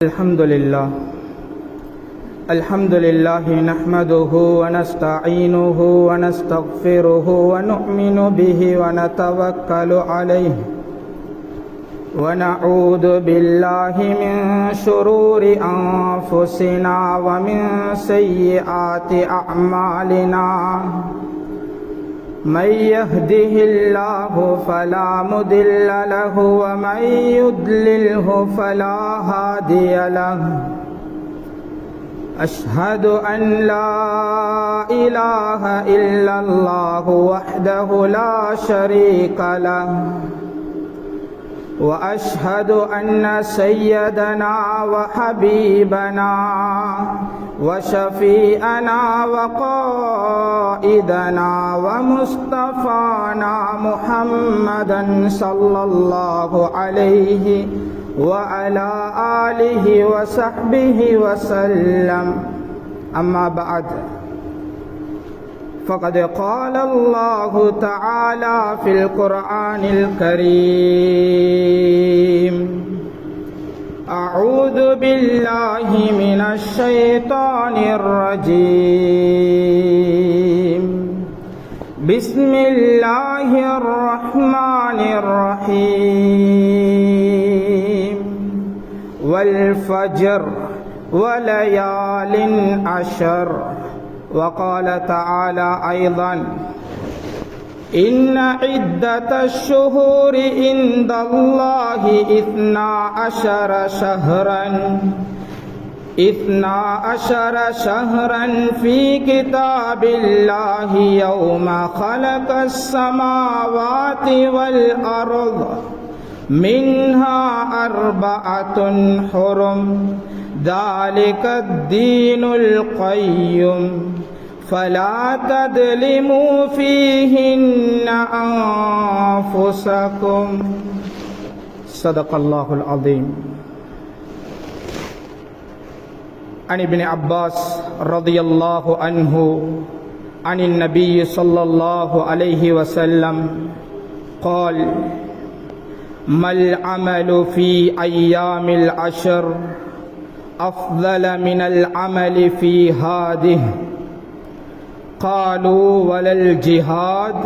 الحمد لله نحمده ونستعينه ونستغفره ونؤمن به ونتوكل عليه ونعوذ بالله من شرور أنفسنا ومن سيئات أعمالنا من يهده الله فلا مضل له ومن يضلله فلا هادي له أشهد أن لا إله إلا الله وحده لا شريك له وأشهد أن سيدنا وحبيبنا وشفيئنا وقائدنا ومصطفانا محمدا صلى الله عليه وعلى آله وصحبه وسلم أما بعد فقد قال الله تعالى في القرآن الكريم أعوذ بالله من الشيطان الرجيم بسم الله الرحمن الرحيم والفجر وليال عشر وقال تعالى أيضا إن عدة الشهور عند الله 12 شهرا في كتاب الله يوم خلق السماوات والأرض منها 4 حرم ذلك الدين القيم فلا تظلموا فيهن أنفسكم صدق الله العظيم. عن ابن عباس رضي الله عنه عن النبي صلى الله عليه وسلم قال ما العمل في أيام العشر أفضل من العمل في هذه قالوا ولا الجهاد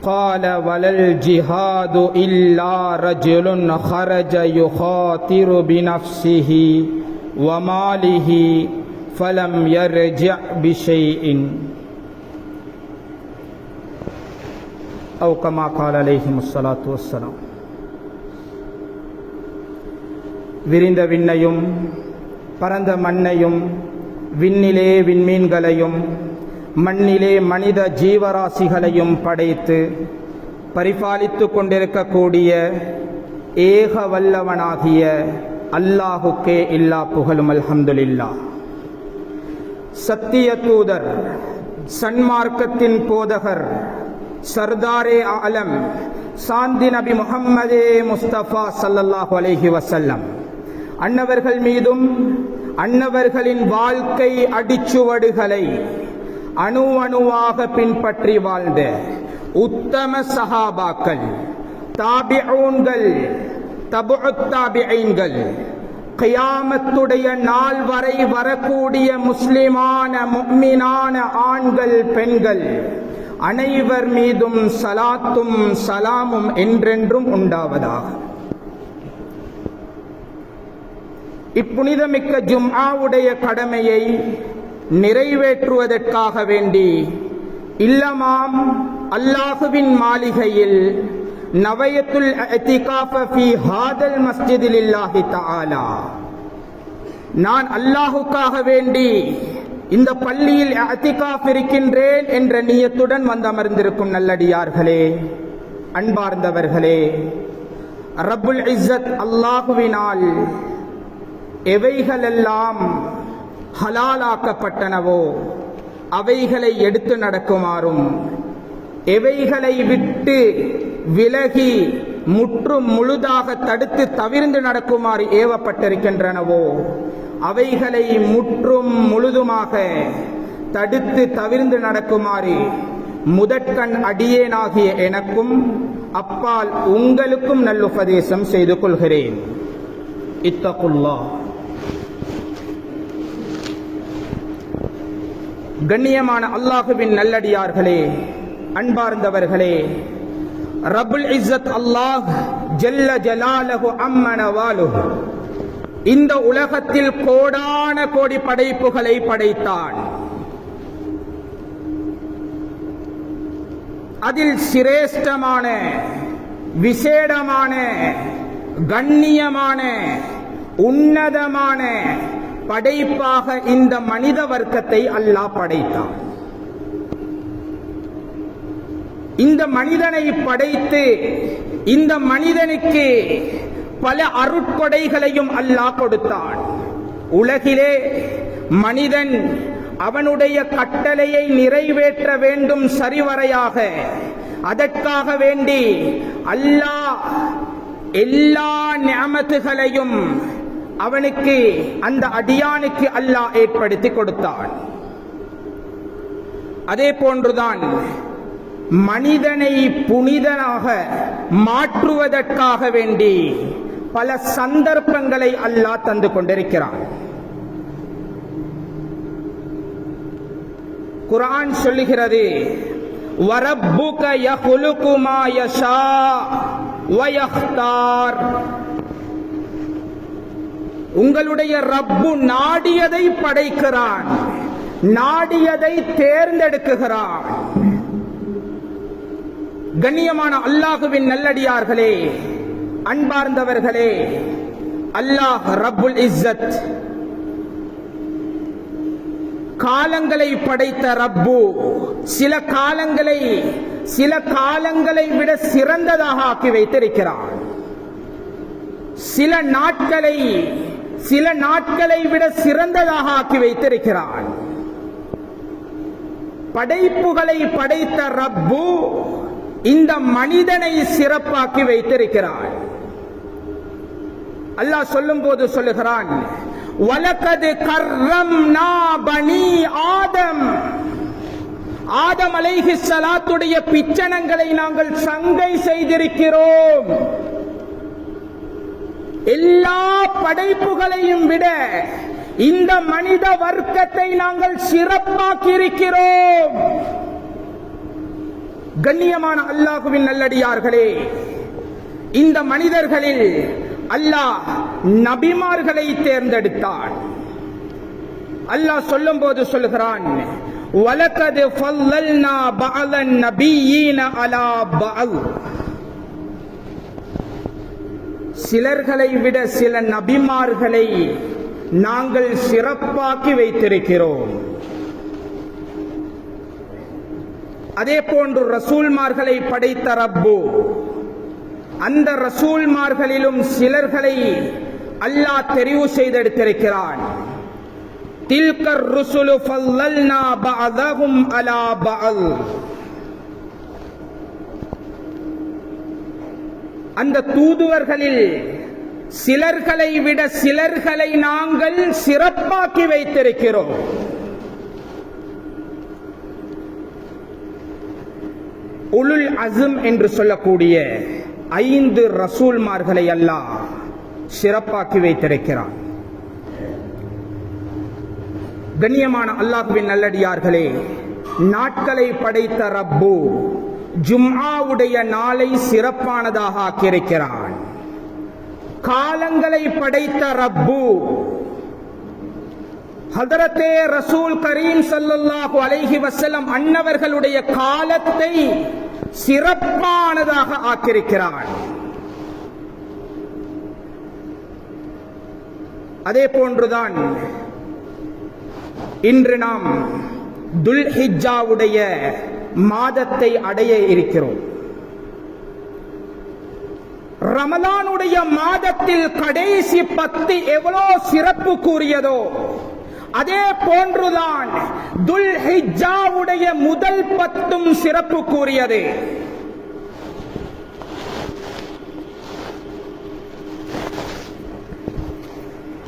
قال ولا الجهاد إلا رجل خرج يخاطر بنفسه وماله فلم يرجع بشيء أو كما قال عليهم الصلاة والسلام. விரிந்த விண்ணையும் பரந்த மண்ணையும் விண்ணிலே விண்மீன்களையும் மண்ணிலே மனித ஜீவராசிகளையும் படைத்து பரிபாலித்து கொண்டிருக்கக்கூடிய ஏக வல்லவனாகிய அல்லாஹுக்கே எல்லா புகழும். அல்ஹம்துலில்லாஹ். சத்திய தூதர், சன்மார்க்கத்தின் போதகர், சர்தாரே ஆலம் சாந்தி நபி முஹம்மதே முஸ்தபா ஸல்லல்லாஹு அலைஹி வஸல்லம் அன்னவர்கள் மீதும் அன்னவர்களின் வாழ்க்கை அடிச்சுவடுகளை அணு அணுவாக பின்பற்றி வாழ்ந்த உத்தம சஹாபாக்கள், தாபிஊன்கள், தபுஉத் தாபிஈன்கள், கியாமத்துடைய நாள் வரை வரக்கூடிய முஸ்லிமான முஃமினான ஆண்கள் பெண்கள் அனைவர் மீதும் சலாத்தும் சலாமும் என்றென்றும் உண்டாவதாக. இப்புனிதமிக்க ஜும்ஆவுடைய கடமையை நிறைவேற்றுவதற்காக வேண்டி இல்லமாம் அல்லாஹுவின் மாளிகையில் நவயத்துல் இஅ்திகாஃப ஃபீ ஹாதல் மஸ்ஜிதி லில்லாஹி தஆலா, நான் அல்லாஹுக்காக வேண்டி இந்த பள்ளியில் இஅ்திகாஃப் இருக்கின்றேன் என்ற நியத்துடன் வந்து அமர்ந்திருக்கும் நல்லடியார்களே, அன்பார்ந்தவர்களே, ரப்புல் இஸ்ஸத் அல்லாஹுவினால் எவைகளெல்லாம் ஹலாலாக்கப்பட்டனவோ அவைகளை எடுத்து நடக்குமாறும், எவைகளை விட்டு விலகி முற்றும் முழுதாக தடுத்து தவிர்ந்து நடக்குமாறு ஏவப்பட்டிருக்கின்றனவோ அவைகளை முற்றும் முழுதுமாக தடுத்து தவிர்ந்து நடக்குமாறு முதற்கண் அடியேனாகிய எனக்கும் அப்பால் உங்களுக்கும் நல்லுபதேசம் செய்து கொள்கிறேன். இத்தகுல்லாஹ். கண்ணியமான அல்லாஹுவின் நல்லடியார்களே, அன்பார்ந்தவர்களே, ரப்புல் இஸ்ஸத் அல்லாஹ் ஜல்ல ஜலாலஹு அம்மன வாலுஹு இந்த உலகத்தில் கோடான கோடி படைப்புகளை படைத்தான். அதில் சிரேஷ்டமான, விசேடமான, கண்ணியமான, உன்னதமான படைப்பாக இந்த மனித வர்க்கத்தை அல்லாஹ் படைத்தான். இந்த மனிதனை படைத்து இந்த மனிதனுக்கு பல அருட்கொடைகளையும் அல்லாஹ் கொடுத்தான். உலகிலே மனிதன் அவனுடைய கட்டளையை நிறைவேற்ற வேண்டும் சரிவரையாக. அதற்காக வேண்டி அல்லாஹ் எல்லா நிஅமத்துகளையும் அவனுக்கு, அந்த அடியானுக்கு அல்லாஹ் ஏற்படுத்தி கொடுத்தான். அதே போன்றுதான் மனிதனை புனிதனாக மாற்றுவதற்காக வேண்டி பல சந்தர்ப்பங்களை அல்லாஹ் தந்து கொண்டிருக்கிறான். குர்ஆன் சொல்லுகிறது, வரப்புக யஹ்லுகு மா யஷா வ யக்தார். உங்களுடைய ரப்பு நாடியதை படைக்கிறான், நாடியதை தேர்ந்தெடுக்குகிறான். கண்ணியமான அல்லாஹுவின் நல்லடியார்களே, அன்பார்ந்தவர்களே, அல்லாஹ் ரப்புல் இஸ்ஸத் காலங்களை படைத்த ரப்பு சில காலங்களை விட சிறந்ததாக ஆக்கி வைத்திருக்கிறார். சில நாட்களை விட சிறந்ததாக ஆக்கி வைத்திருக்கிறார். படைப்புகளை படைத்த ரப்பு இந்த மனிதனை சிறப்பாக்கி வைத்திருக்கிறார். அல்லாஹ் சொல்லும் போது சொல்லுகிறான், வலகத் கர்ரம்னா பனி ஆதம். ஆதம் அலைஹிஸ்ஸலாத்துடைய பிச்சனங்களை நாங்கள் சங்கை செய்திருக்கிறோம். எல்லா படைப்புகளையும் விட இந்த மனித வர்க்கத்தை நாங்கள் சிறப்பாக்கி இருக்கிறோம். கண்ணியமான அல்லாஹுவின் நல்லடியார்களே, இந்த மனிதர்களில் அல்லாஹ் நபிமார்களை தேர்ந்தெடுத்தான். அல்லாஹ் சொல்லும் போது சொல்லுகிறான், வலகத் ஃபல்லல்னா பஅலன் நபியீன அலா பஅல். சிலர்களை விட சில நபிமார்களை நாங்கள் சிறப்பாக்கி வைத்திருக்கிறோம். அதே போன்று ரசூல்மார்களை படைத்த ரப்பு அந்த ரசூல்மார்களிலும் சிலர்களை அல்லாஹ் தெரிவு செய்தெடுத்திருக்கிறான். தில்கர் ருசுலு ஃபல்லல்னா பஅதஹும் அலா பஅல். அந்த தூதுவர்களில் சிலர்களை விட சிலர்களை நாங்கள் சிறப்பாக்கி வைத்திருக்கிறோம். உலுல் அஸ்ம் என்று சொல்லக்கூடிய 5 ரசூல்மார்களை அல்லாஹ் சிறப்பாக்கி வைத்திருக்கிறான். கண்ணியமான அல்லாஹ்வின் நல்லடியார்களே, நாட்களை படைத்த ரப்பு ஜும்ஆவுடைய நாளை சிறப்பானதாக ஆக்கியிருக்கிறான். காலங்களை படைத்த ரப்பு ஹதரத்தே ரசூல் கரீம் ஸல்லல்லாஹு அலைஹி வஸல்லம் அன்னவர்களுடைய காலத்தை சிறப்பானதாக ஆக்கியிருக்கிறான். அதே போன்றுதான் இன்று நாம் துல்ஹிஜ்ஜாவுடைய மாதத்தை அடைய இருக்கிறோம். ரமலானுடைய மாதத்தில் கடைசி 10 எவ்வளவு சிறப்பு கூறியதோ அதே போன்றுதான் துல்ஹிஜ்ஜாவுடைய முதல் 10 சிறப்பு கூறியது.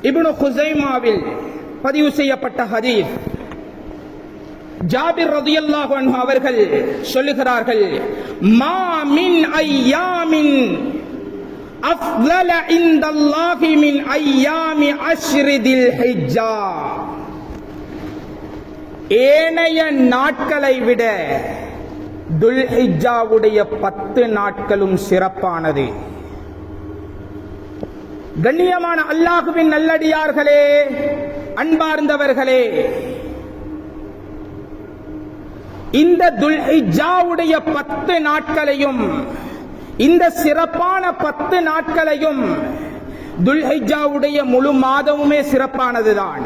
இப்னு குஸைமாவில் பதிவு செய்யப்பட்ட ஹதீஸ், ஜாபிர் ரலியல்லாஹு அன்ஹு அவர்கள் சொல்லுகிறார்கள், மா மின் ஐயாமின் அஃலல இந்தல்லாஹி மின் ஐயாமி அஷ்ரிதில் ஹிஜ்ஜா. ஏனைய நாட்களை விட துல்ஹிஜ்ஜாவுடைய 10 நாட்களும் சிறப்பானது. கண்ணியமான அல்லாஹுவின் நல்லடியார்களே, அன்பார்ந்தவர்களே, இந்த துல்ஹிஜ்ஜாவுடைய 10 நாட்களையும், இந்த சிறப்பான 10 நாட்களையும், துல்ஹிஜ்ஜாவுடைய முழு மாதமுமே சிறப்பானதுதான்.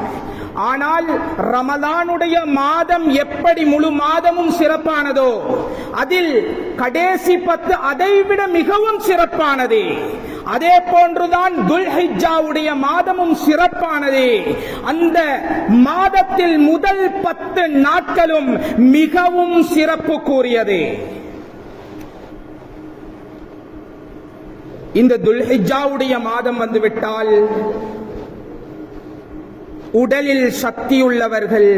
ஆனால் ரமலானுடைய மாதம் எப்படி முழு மாதமும் சிறப்பானதோ, அதில் கடைசி 10 அதைவிட மிகவும் சிறப்பானது. அதே போன்றுதான் துல்ஹிஜ்ஜாவுடைய மாதமும் சிறப்பானது. அந்த மாதத்தில் முதல் 10 நாட்களும் மிகவும் சிறப்பு கூறியது. இந்த துல்ஹிஜ்ஜாவுடைய மாதம் வந்துவிட்டால் உடலில் சக்தியுள்ளவர்கள்,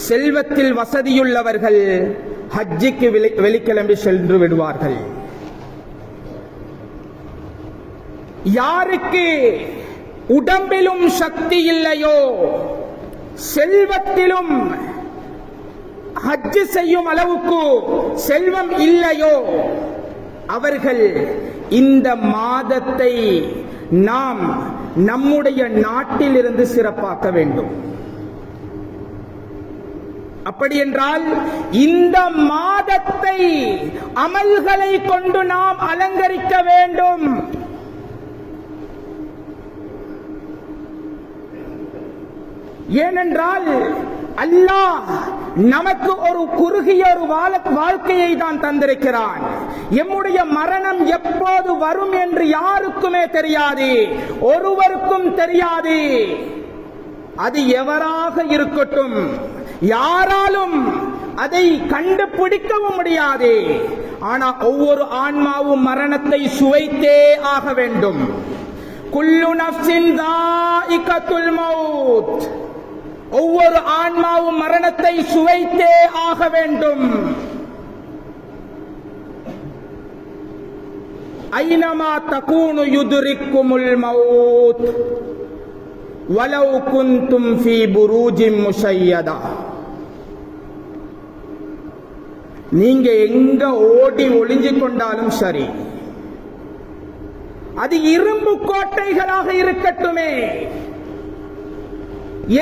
செல்வத்தில் வசதியுள்ளவர்கள் ஹஜ்ஜிக்கு வெளிக்கிளம்பி சென்று விடுவார்கள். யாருக்கு உடம்பிலும் சக்தி இல்லையோ, செல்வத்திலும் ஹஜ் செய்யும் அளவுக்கு செல்வம் இல்லையோ, அவர்கள் இந்த மாதத்தை நாம் நம்முடைய நாட்டிலிருந்து சிறப்பாக்க வேண்டும். அப்படி என்றால் இந்த மாதத்தை அமல்களை கொண்டு நாம் அலங்கரிக்க வேண்டும். ஏனென்றால் அல்லாஹ் நமக்கு ஒரு குறுகிய ஒரு வாழ்க்கையை தான் தந்திருக்கிறான். எம்முடைய மரணம் எப்போது வரும் என்று யாருக்குமே தெரியாது, ஒருவருக்கும் தெரியாது. அது எவராக இருக்கட்டும், யாராலும் அதை கண்டுபிடிக்கவும் முடியாது. ஆனா ஒவ்வொரு ஆன்மாவும் மரணத்தை சுவைத்தே ஆக வேண்டும். குல்லு நஃப்ஸின் தாயிகத்துல் மௌத். ஒவ்வொரு ஆன்மாவும் மரணத்தை சுவைத்தே ஆக வேண்டும். ஐனமா தகூனு யுத்ரிக்குமுல் மௌத் வலவ் குன்தும் ஃபீ புரூஜின் முஷய்யதா. நீங்க எங்க ஓடி ஒளிஞ்சு கொண்டாலும் சரி, அது இரும்பு கோட்டைகளாக இருக்கட்டுமே,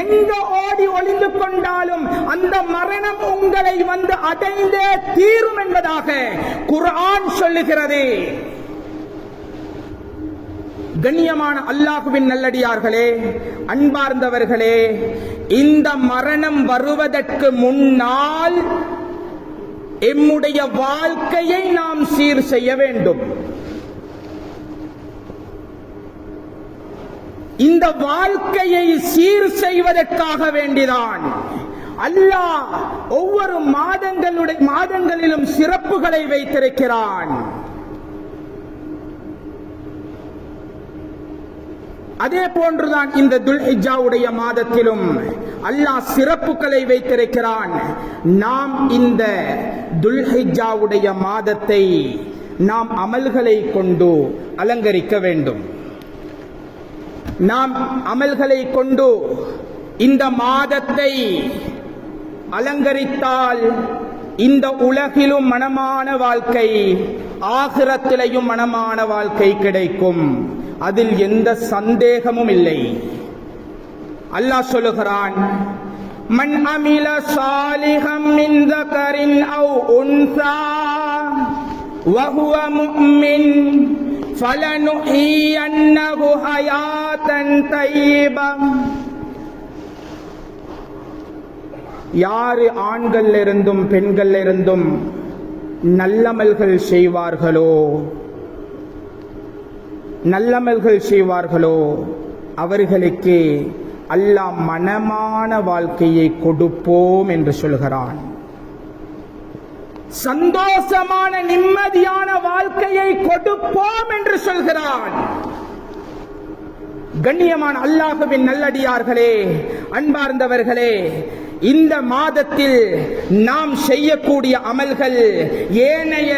எங்க ஓடி ஒளிந்து கொண்டாலும் அந்த மரணம் உங்களை வந்து அடைந்தே தீரும் என்பதாக குர்ஆன் சொல்லுகிறது. கண்ணியமான அல்லாஹ்வின் நல்லடியார்களே, அன்பார்ந்தவர்களே, இந்த மரணம் வருவதற்கு முன்னால் எம்முடைய வாழ்க்கையை நாம் சீர் செய்ய வேண்டும். இந்த வாழ்க்கையை சீர் செய்வதற்காக வேண்டிதான் அல்லாஹ் ஒவ்வொரு மாதங்களிலும் சிறப்புகளை வைத்திருக்கிறான். அதே போன்றுதான் இந்த துல்ஹிஜ்ஜாவுடைய மாதத்திலும் அல்லாஹ் சிறப்புகளை வைத்திருக்கிறான். நாம் இந்த துல்ஹிஜ்ஜாவுடைய மாதத்தை நாம் அமல்களை கொண்டு அலங்கரிக்க வேண்டும். நாம் அமல்களை கொண்டு இந்த மாதத்தை அலங்கரித்தால் இந்த உலகிலும் மனமான வாழ்க்கை, ஆகிரத்திலையும் மனமான வாழ்க்கை கிடைக்கும். அதில் எந்த சந்தேகமும் இல்லை. அல்லாஹ் சொல்லுகிறான், மன் அமில சாலிஹம் மின் ذكرின் அவ் உன்ஸா வஹுவ முஃமின் ஃபலனுஹியன்னஹு ஹயாத்தன் தய்யிபா. யாரு ஆண்கள் இருந்தும் பெண்கள் இருந்தும் நல்லமல்கள் செய்வார்களோ அவர்களுக்கு அல்லாஹ் மனமான வாழ்க்கையை கொடுப்போம் என்று சொல்கிறான். சந்தோஷமான நிம்மதியான வாழ்க்கையை கொடுப்போம் என்று சொல்கிறான். கண்ணியமான அல்லாஹ்வின் நல்லடியார்களே, அன்பார்ந்தவர்களே, இந்த மாதத்தில் நாம் செய்யக்கூடிய அமல்கள் ஏனைய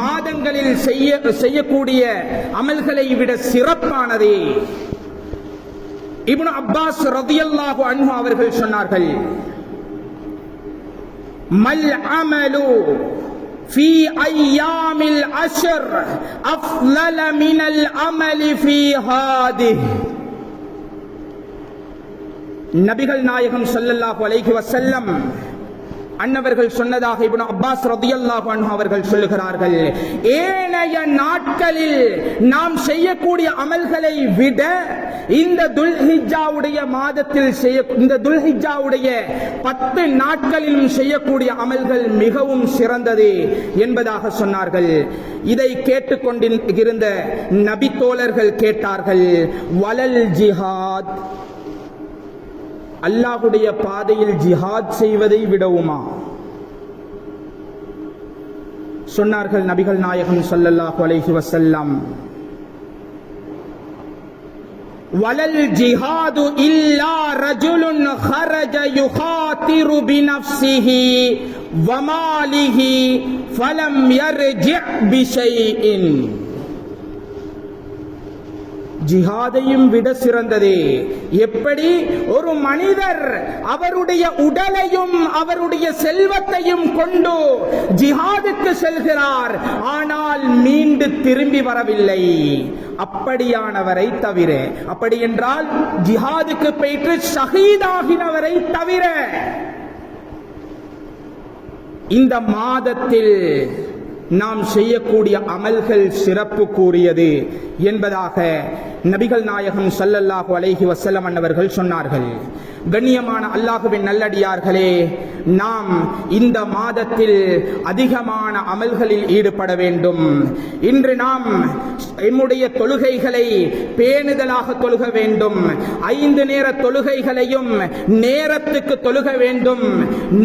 மாதங்களில் செய்யக்கூடிய அமல்களை விட சிறப்பானது. இப்னு அப்பாஸ் ரலியல்லாஹு அன்ஹு அவர்கள் சொன்னார்கள், மல் அமலு في أيام العشر أفضل من العمل في هذه. நபிகள் நாயகம் ஸல்லல்லாஹு அலைஹி வஸல்லம் அன்னவர்கள் சொன்னதாக இப்னு அப்பாஸ் ரலியல்லாஹு அன்ஹு அவர்கள் சொல்லுகிறார்கள், ஏனைய நாட்களில் நாம் செய்யக்கூடிய அமல்களை விட இந்த துல்ஹிஜ்ஜாவுடைய மாதத்தில் இந்த துல்ஹிஜ்ஜாவுடைய 10 நாட்களிலும் செய்யக்கூடிய அமல்கள் மிகவும் சிறந்தது என்பதாக சொன்னார்கள். இதை கேட்டுக்கொண்டிருந்த நபி தோழர்கள் கேட்டார்கள், வலல் ஜிஹாத், அல்லாஹ்வுடைய பாதையில் ஜிஹாத் செய்வதை விடவுமா? சொன்னார்கள் நபிகள் நாயகம் ஸல்லல்லாஹு அலைஹி வஸல்லம், வலல் ஜிஹாது இல்லா ரஜுலுன் ஹரஜ யுகாதிரு பினஃப்ஸிஹி வமாலிஹி ஃபலம் யர்ஜி பிஷைஇன். ஜிஹாதையும் விட சிறந்தது. எப்படி ஒரு மனிதர் அவருடைய உடலையும் அவருடைய செல்வத்தையும் கொண்டு ஜிஹாதுக்கு செல்கிறார், ஆனால் மீண்டு திரும்பி வரவில்லை, அப்படியானவரை தவிர, அப்படி என்றால் ஜிஹாதுக்கு போயிட்டு ஷஹீதாகினவரை தவிர. இந்த மாதத்தில் நாம் செய்யக்கூடிய அமல்கள் சிறப்பு கூறியது என்பதாக நபிகள் நாயகம் ஸல்லல்லாஹு அலைஹி வஸல்லம் அவர்கள் சொன்னார்கள். கண்ணியமான அல்லாஹ்வின் நல்லடியார்களே, நாம் இந்த மாதத்தில் அதிகமான அமல்களில் ஈடுபட வேண்டும். இன்று நாம் நம்முடைய தொழுகைகளை பேணுதலாக தொழுக வேண்டும். 5 நேர தொழுகைகளையும் நேரத்துக்கு தொழுக வேண்டும்.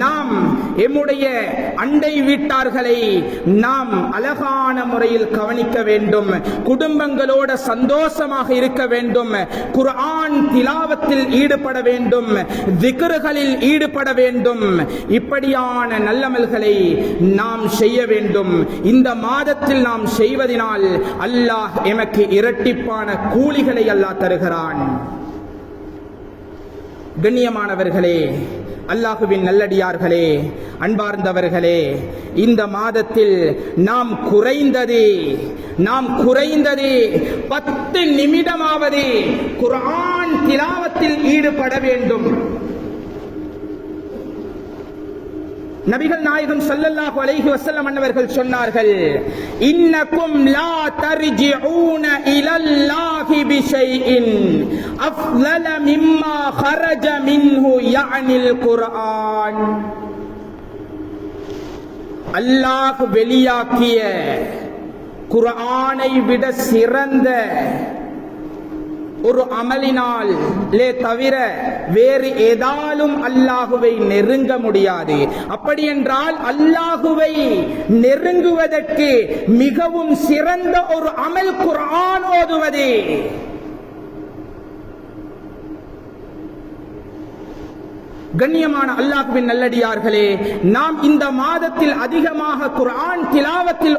நாம் நம்முடைய அண்டை வீட்டார்களை நாம் அழகான முறையில் கவனிக்க வேண்டும். குடும்பங்களோட சந்தோஷமாக இருக்க வேண்டும். குர்ஆன் திலாவத்தில் ஈடுபட வேண்டும். திக்ருகளில் ஈடுபட வேண்டும். இப்படியான நல்லமல்களை நாம் செய்ய வேண்டும். இந்த மாதத்தில் நாம் செய்வதனால் அல்லாஹ் எமக்கு இரட்டிப்பான கூலிகளை அல்லாஹ் தருகிறான். கண்ணியமானவர்களே, அல்லாஹுவின் நல்லடியார்களே, அன்பார்ந்தவர்களே, இந்த மாதத்தில் நாம் குறைந்தது 10 நிமிடமாவது குர்ஆன் திலாவத்தில் ஈடுபட வேண்டும். நபிகள் நாயகம் ஸல்லல்லாஹு அலைஹி வஸல்லம் அவர்கள் சொன்னார்கள், இன்னக்கும் லா தர்ஜிஊன இலல்லாஹி பிஷைஇன் அஃலல மிம்மா ஹரஜ மின்ஹு யஅனில் குர்ஆன். அல்லாஹ் வெளியாக்கிய குர்ஆனை விட சிறந்த ஒரு அமலினால் தவிர வேறு ஏதாலும் அல்லாஹுவை நெருங்க முடியாது. அப்படி என்றால் அல்லாஹுவை நெருங்குவதற்கு மிகவும் சிறந்த ஒரு அமல் குர்ஆன் ஓதுவது. கண்ணியமான அல்லாஹ்வின் நல்லடியார்களே, நாம் இந்த மாதத்தில் அதிகமாக குர்ஆன் திலாவத்துகள்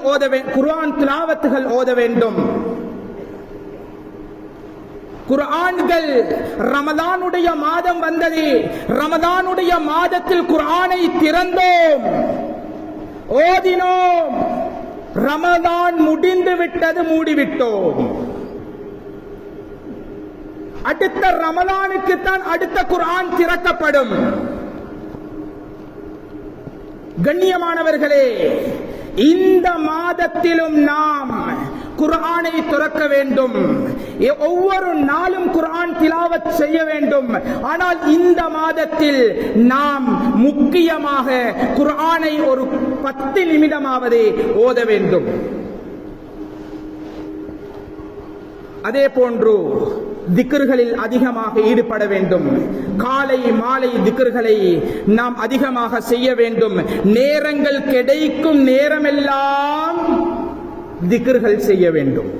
ஓத வேண்டும். குர்ஆன்கள் ரமதானுடைய மாதம் வந்தது. ரமதானுடைய மாதத்தில் குர்ஆனை திறந்தோம், ஓதினோம். ரமதான் முடிந்து விட்டது, மூடிவிட்டோம். அடுத்த ரமலானுக்கு தான் அடுத்த குர்ஆன் திறக்கப்படும். கண்ணியமானவர்களே, இந்த மாதத்திலும் நாம் குர்ஆனை துறக்க வேண்டும். ஒவ்வொரு நாளும் குர்ஆன் திலாவத் செய்ய வேண்டும். ஆனால் இந்த மாதத்தில் நாம் முக்கியமாக குர்ஆனை ஒரு 10 நிமிடமாவது ஓத வேண்டும். அதே போன்று திக்ருகளில் அதிகமாக ஈடுபட வேண்டும். காலை மாலை திக்ருகளை நாம் அதிகமாக செய்ய வேண்டும். நேரங்கள் கிடைக்கும் நேரமெல்லாம் திக்ருகள் செய்ய வேண்டும்.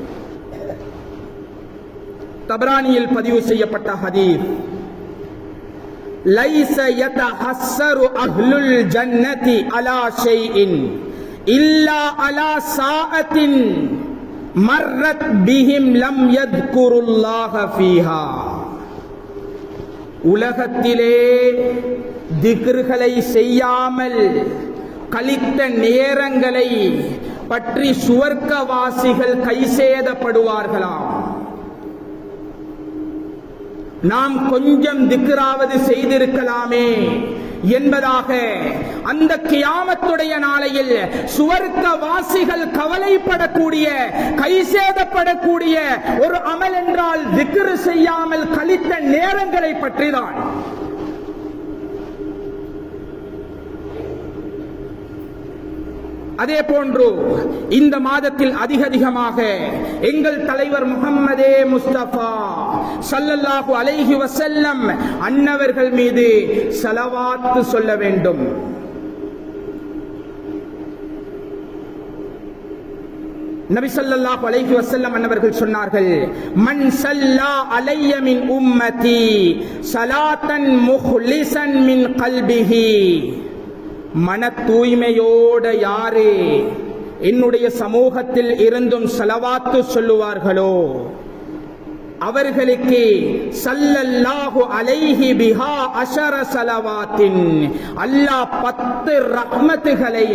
தபரானியில் பதிவு செய்யப்பட்ட ஹதீஸ், லைஸ யதஹஸ்ஸரு அஹ்லுல் ஜன்னதி அலா ஷைஇன் இல்லா அலா சாஅத்தின் மர்ரத் பிஹிம் லம் யத்குருல்லாஹ ஃபீஹா. உலகத்திலே திக்ர்களை செய்யாமல் கழித்த நேரங்களை பற்றி சுவர்க்கவாசிகள் கைசேதப்படுவார்களாம். நாம் கொஞ்சம் திக்ராவது செய்திருக்கலாமே என்பதாக அந்த கியாமத்துடைய நாளையில் சுவர்க்கவாசிகள் கவலைப்படக்கூடிய கைசேதப்படக்கூடிய ஒரு அமல் என்றால் திக்ர் செய்யாமல் கழித்த நேரங்களை பற்றிதான். அதே போன்று இந்த மாதத்தில் அதிகமாக எங்கள் தலைவர் முஹம்மதே முஸ்தபா ஸல்லல்லாஹு அலைஹி வஸல்லம் அன்னவர்கள் மீது ஸலவாத் சொல்ல வேண்டும். நபி ஸல்லல்லாஹு அலைஹி வஸல்லம் அன்னவர்கள் சொன்னார்கள், மன் ஸல்லா அலைய மின் உம்மதி ஸலாத்தன் முஹ்லிஸன் மின் கல்பிஹி. மன தூய்மையோட யாரு என்னுடைய சமூகத்தில் இருந்தும் ஸலவாத்து சொல்லுவார்களோ அவர்களுக்கு ஸல்லல்லாஹு அலைஹி பிஹா அஷர ஸலவாத்தின் அல்லாஹ் 10 ரஹ்மத்துகளை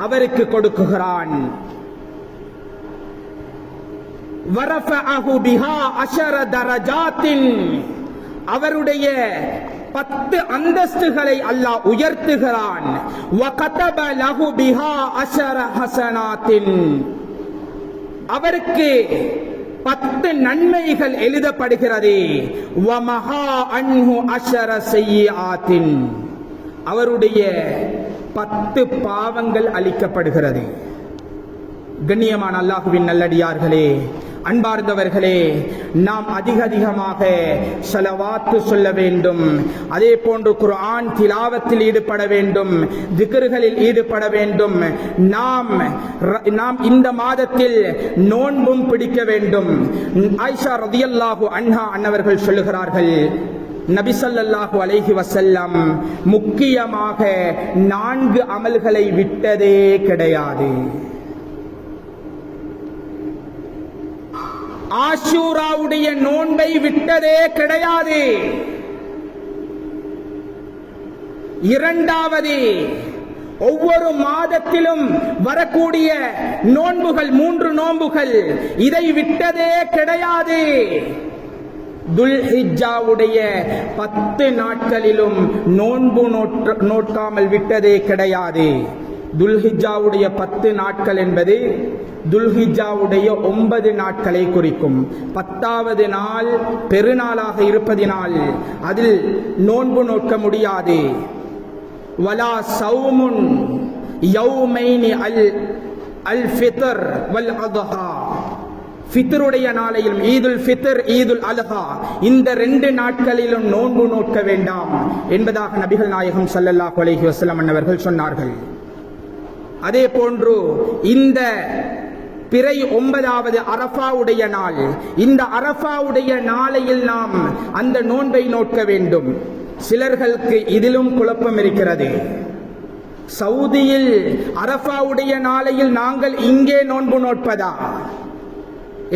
அவருக்கு கொடுக்குகிறான். வரஃபஅஹு பிஹா அஷர தரஜாத்தின் அவருடைய 10 அந்தஸ்துகளை அல்லாஹ் உயர்த்துகிறான். வகதப லஹு பிஹா அஷர ஹஸனாத்தின் அவருக்கு 10 நன்மைகள் எழுதப்படுகிறது. வமஹா அன்ஹு அஷர ஸய்யிஆத்தின் அவருடைய 10 பாவங்கள் அளிக்கப்படுகிறது. கண்ணியமான அல்லாஹ்வின் நல்லடியார்களே, அன்பார்ந்தவர்களே, நாம் அதிகமாக ஸலவாத்து சொல்ல வேண்டும். அதே போன்று குர்ஆன் திலாவத்தில் ஈடுபட வேண்டும், திக்ர்களில் ஈடுபட வேண்டும். நாம் இந்த மாதத்தில் நோன்பும் பிடிக்க வேண்டும். ஆயிஷா ரலியல்லாஹு அன்ஹா அன்னவர்கள் சொல்லுகிறார்கள், நபி ஸல்லல்லாஹு அலைஹி வஸல்லம் முக்கியமாக 4 அமல்களை விட்டதே கிடையாது. ஆஷூராவுடைய நோன்பை விட்டதே கிடையாது. இரண்டாவது, ஒவ்வொரு மாதத்திலும் வரக்கூடிய நோன்புகள் 3 நோன்புகள் இதை விட்டதே கிடையாது. துல்ஹிஜ்ஜாவுடைய 10 நாட்களிலும் நோன்பு நோட்காமல் விட்டதே கிடையாது. துல்ஹிஜ்ஜாவுடைய 10 நாட்கள் என்பது துல்ஹிஜ்ஜாவுடைய 9 நாட்களை குறிக்கும். 10வது நாள் பெருநாளாக இருப்பதினால் அதில் நோன்பு நோக்க முடியாது. வலா சௌமுன் யௌமைனி அல் ஃபித்ர் வல் அத்ஹா ஃபித்ருடைய நாளையிலும் ஈதுல் ஃபித்ர் ஈதுல் அல்ஹா இந்த 2 நாட்களிலும் நோன்பு நோக்க வேண்டாம் என்பதாக நபிகள் நாயகம் ஸல்லல்லாஹு அலைஹி வஸல்லம் அவர்கள் சொன்னார்கள். அதே போன்று இந்த பிறை 9வது அரஃபாவுடைய நாள், இந்த அரஃபாவுடைய நாளையில் நாம் அந்த நோன்பை நோக்க வேண்டும். சிலர்களுக்கு இதிலும் குழப்பம் இருக்கிறது. சவுதியில் அரஃபாவுடைய நாளையில் நாங்கள் இங்கே நோன்பு நோட்பதா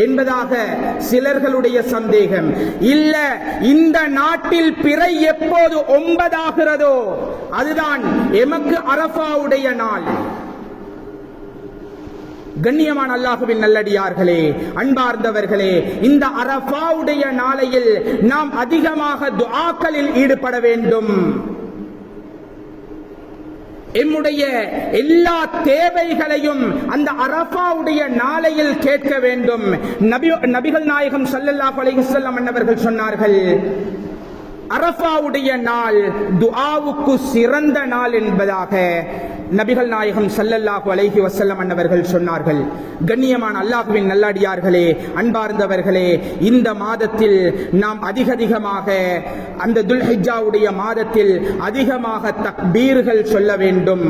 என்பதாக சிலர்களுடைய சந்தேகம். இல்ல, இந்த நாட்டில் பிறை எப்போது 9 ஆகிறதோ அதுதான் எமக்கு அரஃபாவுடைய நாள். கண்ணியமான அல்லாஹ்வின் நல்லடியார்களே, அன்பார்ந்தவர்களே, இந்த அரஃபாவுடைய நாளையில் நாம் அதிகமாக துஆக்களில் ஈடுபட வேண்டும். எம்முடைய எல்லா தேவைகளையும் அந்த அரஃபாவுடைய நாளையில் கேட்க வேண்டும். நபிகள் நாயகம் ஸல்லல்லாஹு அலைஹி வஸல்லம் அவர்கள் சொன்னார்கள், அரஃபாவுடைய நாள் துஆவுக்கு சிறந்த நாள் என்பதாக நபிகள் நாயகம் ஸல்லல்லாஹு அலைஹி வஸல்லம் அவர்கள் சொன்னார்கள். கண்ணியமான அல்லாஹ்வின் நல்லடியார்களே, அன்பார்ந்தவர்களே, இந்த மாதத்தில் நாம் அதிகமாக அந்த துல்ஹிஜ்ஜாவுடைய மாதத்தில் அதிகமாக தக்பீர்கள் சொல்ல வேண்டும்.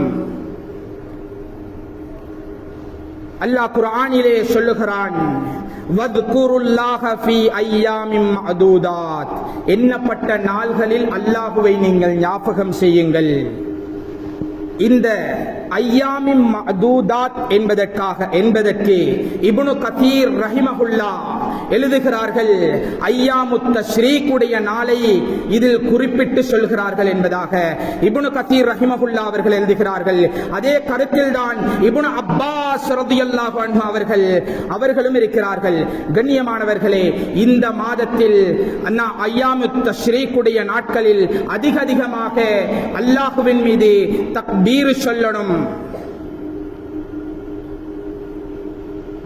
அல்லாஹ் குர்ஆனிலே சொல்லுகிறான், வத்குருல்லாஹ ஃபீ அய்யாமின் மஅதூதாத், எண்ணப்பட்ட நாள்களில் அல்லாஹுவை நீங்கள் ஞாபகம் செய்யுங்கள். இந்த ஐயாமின் மஅதூதாத் என்பதற்கு இப்னு கதீர் ரஹிமஹுல்லாஹ் எழுதுகிறார்கள், ஐயாமுத் தஷ்ரீக் உடைய நாளை இதில் குறிப்பிட்டு சொல்கிறார்கள் என்பதாக இப்னு கதீர் ரஹிமஹுல்லாஹ் அவர்கள் எழுதுகிறார்கள். அதே கருத்தில்தான் இப்னு அப்பாஸ் ரலியல்லாஹு அன்ஹு அவர்களும் இருக்கிறார்கள். கண்ணியமானவர்களே, இந்த மாதத்தில் ஐயாமுத் தஷ்ரீக் உடைய நாட்களில் அதிகமாக அல்லாஹுவின் மீது தக்பீர் சொல்லணும்.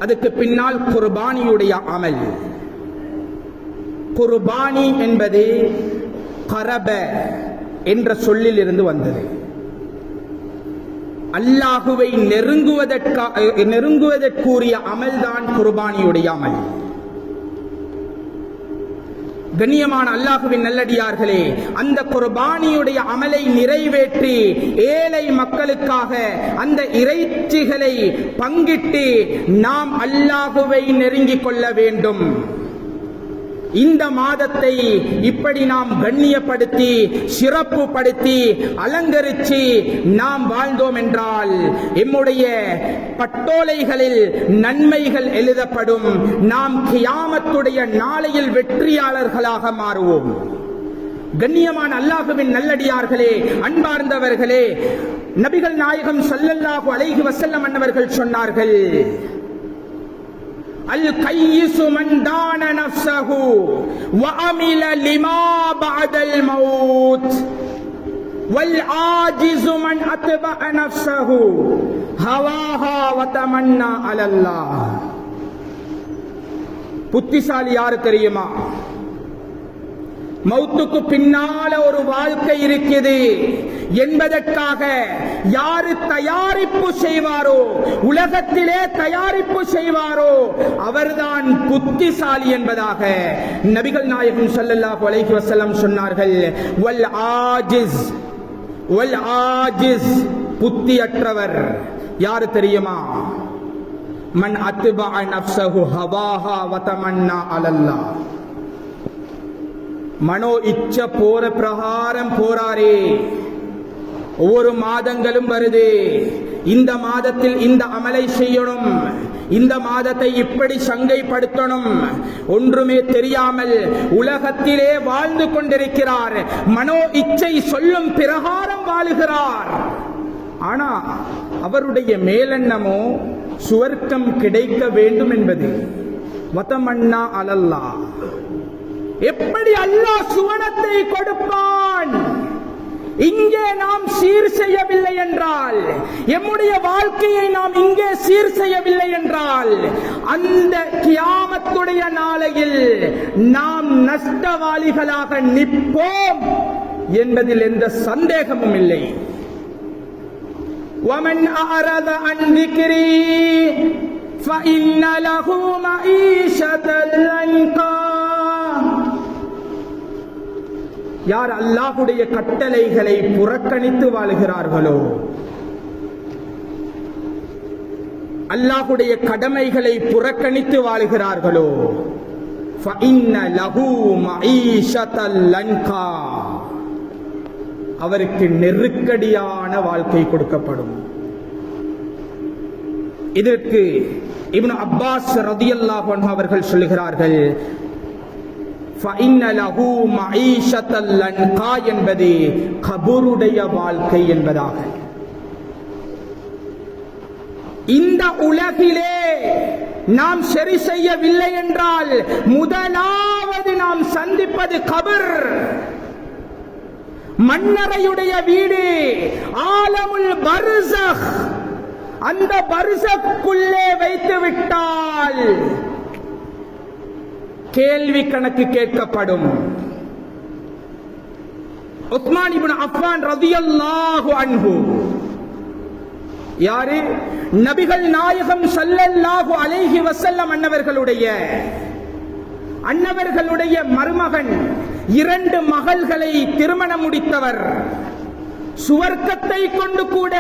அதுக்கு பின்னால் குர்பானியுடைய அமல். குர்பானி என்பது கரப என்ற சொல்லில் இருந்து வந்தது. அல்லாஹுவை நெருங்குவதற்குரிய அமல்தான் குர்பானியுடைய அமல். கண்ணியமான அல்லாஹுவின் நல்லடியார்களே, அந்த குர்பானியுடைய அமலை நிறைவேற்றி ஏழை மக்களுக்காக அந்த இறைச்சிகளை பங்கிட்டு நாம் அல்லாஹுவை நெருங்கிக் கொள்ள வேண்டும். இந்த மாதத்தை இப்படி நாம் கண்ணியப்படுத்தி சிறப்புப்படுத்தி அலங்கரித்து நாம் வாழ்ந்தோம் என்றால் எம்முடைய பட்டோலைகளில் நன்மைகள் எழுதப்படும். நாம் கியாமத்துடைய நாளையில் வெற்றியாளர்களாக மாறுவோம். கண்ணியமான அல்லாஹுவின் நல்லடியார்களே, அன்பார்ந்தவர்களே, நபிகள் நாயகம் ஸல்லல்லாஹு அலைஹி வஸல்லம் அன்னவர்கள் சொன்னார்கள், அல் கையிசு மன் தான நஃப்ஸஹு வ அமில லிமா பஅதல் மௌத் வல் ஆஜிசு மன் அத்பஅ நஃப்ஸஹு ஹவாஹா வ தமன்னா அலல்லாஹ். புத்திசாலி யாரு தெரியுமா? மௌத்துக்கு பின்னால ஒரு வாழ்க்கை இருக்குது என்பதற்காக யாரு தயாரிப்பு செய்வாரோ, உலகத்திலே தயாரிப்பு செய்வாரோ அவர்தான் புத்திசாலி என்பதாக நபிகள் நாயகம் ஸல்லல்லாஹு அலைஹி வஸல்லம் சொன்னார்கள். வல் ஆஜிஸ் புத்தியற்றவர் யாரு தெரியுமா? மன் அத்பஅ நஃப்ஸஹு ஹவாஹா வ தமன்னா அலல்லாஹ். மனோ இச்ச போற பிரகாரம் போறாரே. ஒவ்வொரு மாதங்களும் வருது, இந்த மாதத்தில் இந்த அமலை செய்யணும், இந்த மாதத்தை இப்படி சங்கைப்படுத்தணும், ஒன்றுமே தெரியாமல் உலகத்திலே வாழ்ந்து கொண்டிருக்கிறார். மனோ இச்சை சொல்லும் பிரகாரம் வாழுகிறார். ஆனா அவருடைய மேலெண்ணமோ சுவர்க்கம் கிடைக்க வேண்டும் என்பது. வதமன்னா அலல்லாஹ். எப்படி அல்லாஹ் சுவனத்தை கொடுப்பான்? இங்கே நாம் சீர் செய்யவில்லை என்றால், எம்முடைய வாழ்க்கையை நாம் இங்கே சீர் செய்யவில்லை என்றால், அந்த கியாமத்துடைய நாளையில் நாம் நஷ்டவாளிகளாக நிற்போம் என்பதில் எந்த சந்தேகமும் இல்லை. وَمَنْ أَعْرَضَ عَنْ ذِكْرِي فَإِنَّ لَهُ مَعِيشَةً ضَنْكًا. யார் அல்லாஹ்வுடைய கட்டளைகளை புறக்கணித்து வாழுகிறார்களோ, அல்லாஹ்வுடைய கடமைகளை புறக்கணித்து வாழுகிறார்களோ, فَإِنَّ لَهُ مَعِيشَةً ضَنْكًا. அவருக்கு நெருக்கடியான வாழ்க்கை கொடுக்கப்படும். இதற்கு இப்னு அப்பாஸ் ரலியல்லாஹு அன்ஹு அவர்கள் சொல்கிறார்கள், فَإِنَّ لَهُ مَعِيشَةً ضَنْكًا என்பது கபருடைய வாழ்க்கை என்பதாக. இந்த உலகிலே நாம் சரி செய்யவில்லை என்றால் முதலாவது நாம் சந்திப்பது கபர். மன்னரையுடைய வீடு ஆலமுல் பர்ஸக். அந்த பர்ஸக்குள்ளே வைத்து விட்டால் கேள்வி கணக்கு கேட்கப்படும். உஸ்மான் இப்னு அஃபான் ரலியல்லாஹு அன்ஹு யாரு? நபிகள் நாயகம் ஸல்லல்லாஹு அலைஹி வஸல்லம் அன்னவர்களுடைய மருமகன், 2 மகள்களை திருமணம் முடித்தவர். சுவர்க்கத்தை கொண்டு கூட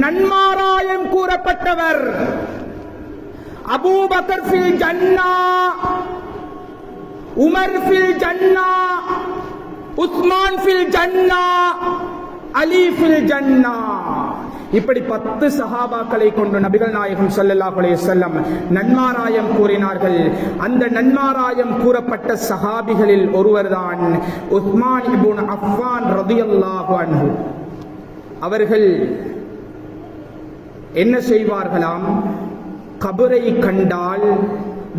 நன்மாராயம் கூறப்பட்டவர். அபூபக்கர் ஃபில் ஜன்னா, உமர் ஃபில் ஜன்னா, உஸ்மான் ஃபில் ஜன்னா, அலி ஃபில் ஜன்னா. இப்படி 10 சஹாபாக்களை கொண்டு நபிகள் நாயகம் ஸல்லல்லாஹு அலைஹி வஸல்லம் நன்மாராயம் கூறினார்கள். அந்த நன்மாராயம் கூறப்பட்ட சஹாபிகளில் ஒருவர்தான் உஸ்மான் இப்னு அஃபான் ரலியல்லாஹு அன்ஹு. அவர்கள் என்ன செய்வார்களாம்? கபரை கண்டால்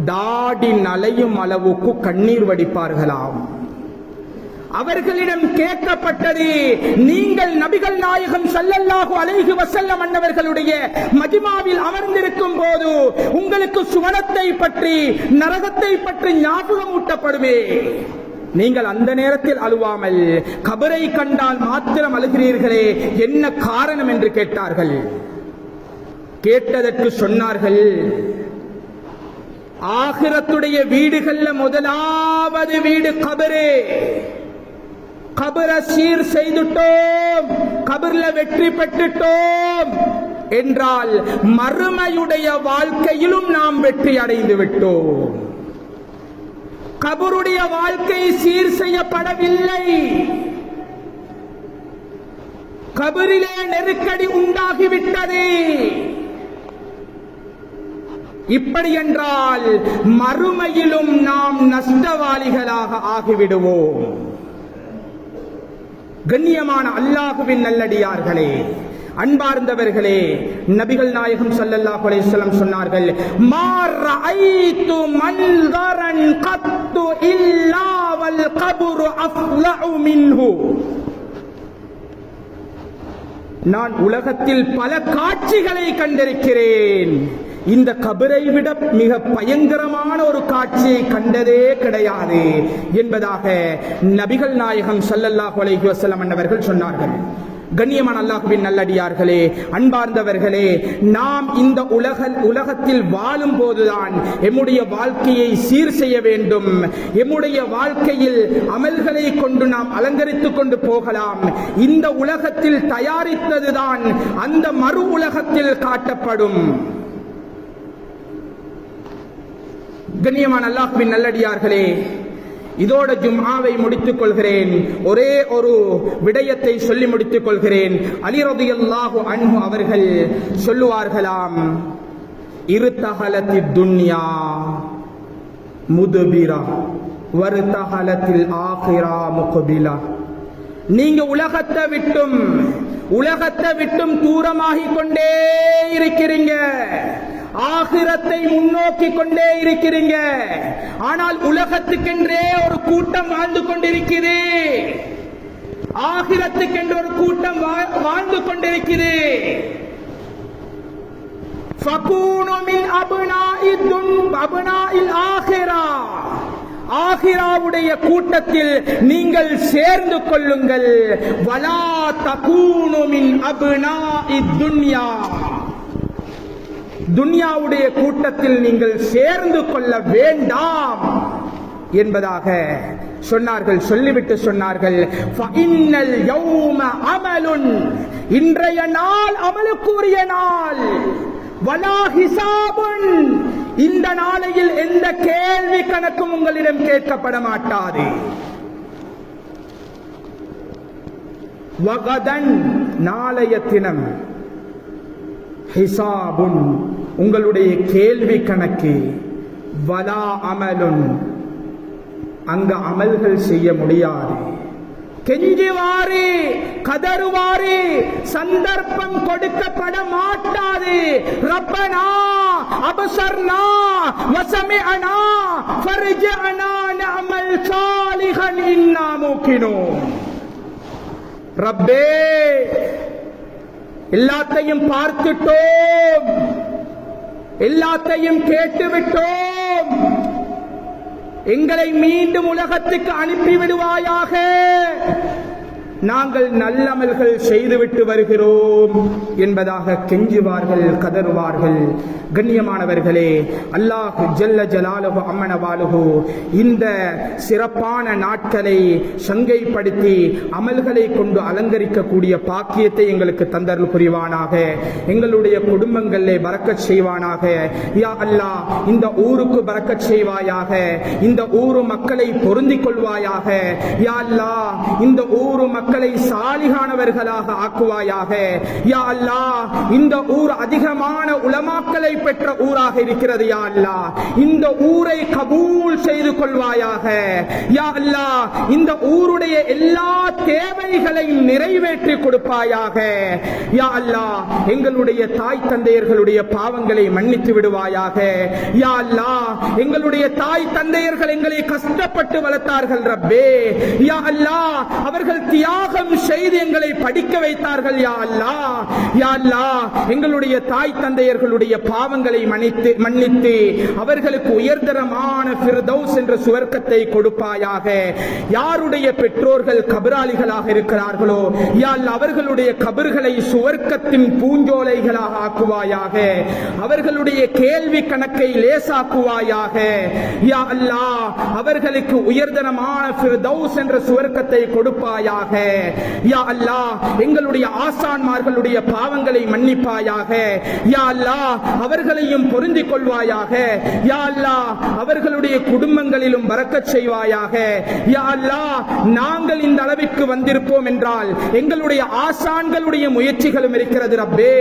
தாடி நலையும் அளவுக்கு கண்ணீர் வடிப்பார்களாம். அவர்களிடம் கேட்கப்பட்டது, நீங்கள் நபிகள் நாயகம் ஸல்லல்லாஹு அலைஹி வஸல்லம் அன்னவர்களுடைய மஜ்மாவில் அமர்ந்திருக்கும் போது உங்களுக்கு சுவனத்தை பற்றி நரகத்தை பற்றி ஞாபகம் ஊட்டப்படுமே, நீங்கள் அந்த நேரத்தில் அழுவாமல் கபரை கண்டால் மாத்திரம் அழுகிறீர்களே, என்ன காரணம் என்று கேட்டார்கள். கேட்டதற்கு சொன்னார்கள், ஆகிரத்துடைய வீடுகள்ல முதலாவது வீடு கபரே. கபர சீர் செய்துட்டோம், கபர்ல வெற்றி பெற்றுட்டோம் என்றால் மறுமையுடைய வாழ்க்கையிலும் நாம் வெற்றி அடைந்து விட்டோம். கபருடைய வாழ்க்கை சீர் செய்யப்படவில்லை, கபரிலே நெருக்கடி உண்டாகிவிட்டது. இப்படி என்றால் மறுமையிலும் நாம் நஷ்டவாளிகளாக ஆகிவிடுவோம். கண்ணியமான அல்லாஹுவின் நல்லடியார்களே, அன்பார்ந்தவர்களே, நபிகள் நாயகம் ஸல்லல்லாஹு அலைஹி வஸல்லம் சொன்னார்கள், மா ரஅய்து மன்தரன் கத்து இல்லா வல் கப்ரு அஃலஉ மின்ஹு. நான் உலகத்தில் பல காட்சிகளை கண்டிருக்கிறேன், இந்த கபரை விட மிக பயங்கரமான ஒரு காட்சியை கண்டதே கிடையாது என்பதாக நபிகள் நாயகம் ஸல்லல்லாஹு அலைஹி வஸல்லம் அன்னவர்கள் சொன்னார்கள். கண்ணியமான அல்லாஹ்வின் நல்லடியார்களே, அன்பார்ந்தவர்களே, நாம் இந்த உலகத்தில் வாழும் போதுதான் எம்முடைய வாழ்க்கையை சீர் செய்ய வேண்டும். எம்முடைய வாழ்க்கையில் அமல்களை கொண்டு நாம் அலங்கரித்துக் கொண்டு போகலாம். இந்த உலகத்தில் தயாரித்ததுதான் அந்த மறு உலகத்தில் காட்டப்படும். கண்ணியமான அல்லாஹ்வின் நல்லடியார்களே, இதோட ஜும்ஆவை முடித்துக் கொள்கிறேன். ஒரே ஒரு விடயத்தை சொல்லி முடித்துக் கொள்கிறேன். அலி ரலியல்லாஹு அன்ஹு அவர்கள் சொல்லுவார்களாம், இருத்தஹலத்தித் துன்யா முதுபிரா வர்தஹலத்தில் ஆகிரா முக்பிலா. நீங்க உலகத்தை விட்டும் தூரமாகிக் கொண்டே இருக்கிறீங்க, ஆகிரத்தை முன்னோக்கி கொண்டே இருக்கிறீங்க. ஆனால் உலகத்துக்கென்றே ஒரு கூட்டம் வாழ்ந்து கொண்டிருக்கிறது, ஆகிரத்துக்கென்று ஒரு கூட்டம் வாழ்ந்து கொண்டிருக்கிறது. ஃபகூனு மின் அப்னாஇல் ஆகிரா. ஆகிராவுடைய கூட்டத்தில் நீங்கள் சேர்ந்து கொள்ளுங்கள். வலா தகூனு மின் அப்னாஇத் துன்யா. துன்யாவுடைய கூட்டத்தில் நீங்கள் சேர்ந்து கொள்ள வேண்டாம் என்பதாக சொன்னார்கள். சொல்லிவிட்டு சொன்னார்கள், ஃபஇன்னல் யௌம அமலுன். இன்றைய நாள் அமலுக்குரிய நாள். வலா ஹிசாபுன். இந்த நாளையில் எந்த கேள்வி கணக்கும் உங்களிடம் கேட்கப்பட மாட்டாது. வகதன். நாளைய தினம் ஹிசாபுன். உங்களுடைய கேள்வி கணக்கு. வலா அமலுன். அங்க அமல்கள் செய்ய முடியாது. கெஞ்சுவாரு, கதறுவாரு, சந்தர்ப்பம் கொடுக்கப்பட மாட்டாது. ரப்பனா அபஸர்னா வஸமிஅனா ஃபர்ஜிஅனா நஅமல் சாலிஹன் இன்னா மூகினூன். ரப்பே, எல்லாத்தையும் பார்த்துட்டோம், எல்லாத்தையும் கேட்டுவிட்டோம், எங்களை மீண்டும் உலகத்துக்கு அனுப்பி விடுவாயாக. நாங்கள் நல்லமல்கள் செய்துவிட்டு வருகிறோம் என்பதாக கெஞ்சுவார்கள், கதறுவார்கள். கண்ணியமானவர்களே, அல்லாஹ் ஜல்ல ஜலாலுஹு அம்மனவாலுஹு இந்த சிறப்பான நாட்களை சங்கைப்படுத்தி அமல்களை கொண்டு அலங்கரிக்கக்கூடிய பாக்கியத்தை எங்களுக்கு தந்தருள் புரிவானாக. எங்களுடைய குடும்பங்களிலே பரக்கத் செய்வானாக. யா அல்லாஹ், இந்த ஊருக்கு பரக்கத் செய்வாயாக. இந்த ஊரு மக்களை பொருந்திக் கொள்வாயாக. யா அல்லாஹ், இந்த ஊரு மக்களை சாலிகானவர்களாக ஆக்குவாயாக. யா அல்லாஹ், இந்த ஊர் அதிகமான உலமாக்களை பெற்ற ஊராக இருக்கிறது. யா அல்லாஹ், இந்த ஊரை கபூல் செய்து கொள்வாயாக. யா அல்லாஹ், இந்த ஊருடைய எல்லா தேவைகளையும் நிறைவேற்றி கொடுப்பாயாக. யா அல்லாஹ், எங்களுடைய தாய் தந்தையர்களுடைய பாவங்களை மன்னித்து விடுவாயாக. யா அல்லாஹ், எங்களுடைய தாய் தந்தையர்கள் எங்களை கஷ்டப்பட்டு வளர்த்தார்கள் ரப்பே. யா அல்லாஹ், அவர்கள் தியாகம் செய்து எங்களை படிக்க வைத்தார்கள். யா அல்லாஹ், யா அல்லாஹ், எங்களுடைய தாய் தந்தையர்களுடைய பாவங்களை மன்னித்து அவர்களுக்கு உயர்தரமான ஃபிர்தௌஸ் என்ற சுவர்க்கத்தை கொடுப்பாயாக. யாருடைய பெற்றோர்கள் கபராளிகளாக இருக்கிறார்களோ யா அல்லாஹ், அவர்களுடைய கபர்களை சுவர்க்கத்தின் பூஞ்சோலைகளாக ஆக்குவாயாக. அவர்களுடைய கேள்வி கணக்கை லேசாக்குவாயாக. யா அல்லாஹ், அவர்களுக்கு உயர்தரமான ஃபிர்தௌஸ் என்ற சுவர்க்கத்தை கொடுப்பாயாக. யா அல்லாஹ், எங்களுடைய ஆசான்மார்களுடைய பாவங்களை மன்னிப்பாயாக. யா அல்லாஹ், அவர்களையும் பொருந்திக் கொள்வாயாக. யா அல்லாஹ், அவர்களுடைய குடும்பங்களிலும் பரக்கத் செய்வாயாக. யா அல்லாஹ், நாங்கள் இந்த அளவிற்கு வந்திருப்போம் என்றால் எங்களுடைய ஆசான்களுடைய முயற்சிகளும் இருக்கிறது ரப்பே.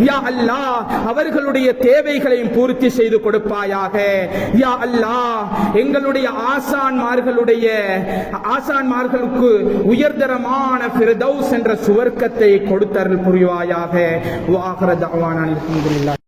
யா அல்லாஹ், அவர்களுடைய தேவைகளையும் பூர்த்தி செய்து கொடுப்பாயாக. யா அல்லாஹ், எங்களுடைய ஆசான்மார்களுக்கு உயர்தரமான ஃபிர்தௌஸ் என்ற சுவர்க்கத்தை கொடுத்தருள் புரிவாயாக. வ ஆகிரு தஅவானா அல்ஹம்துலில்லாஹ்.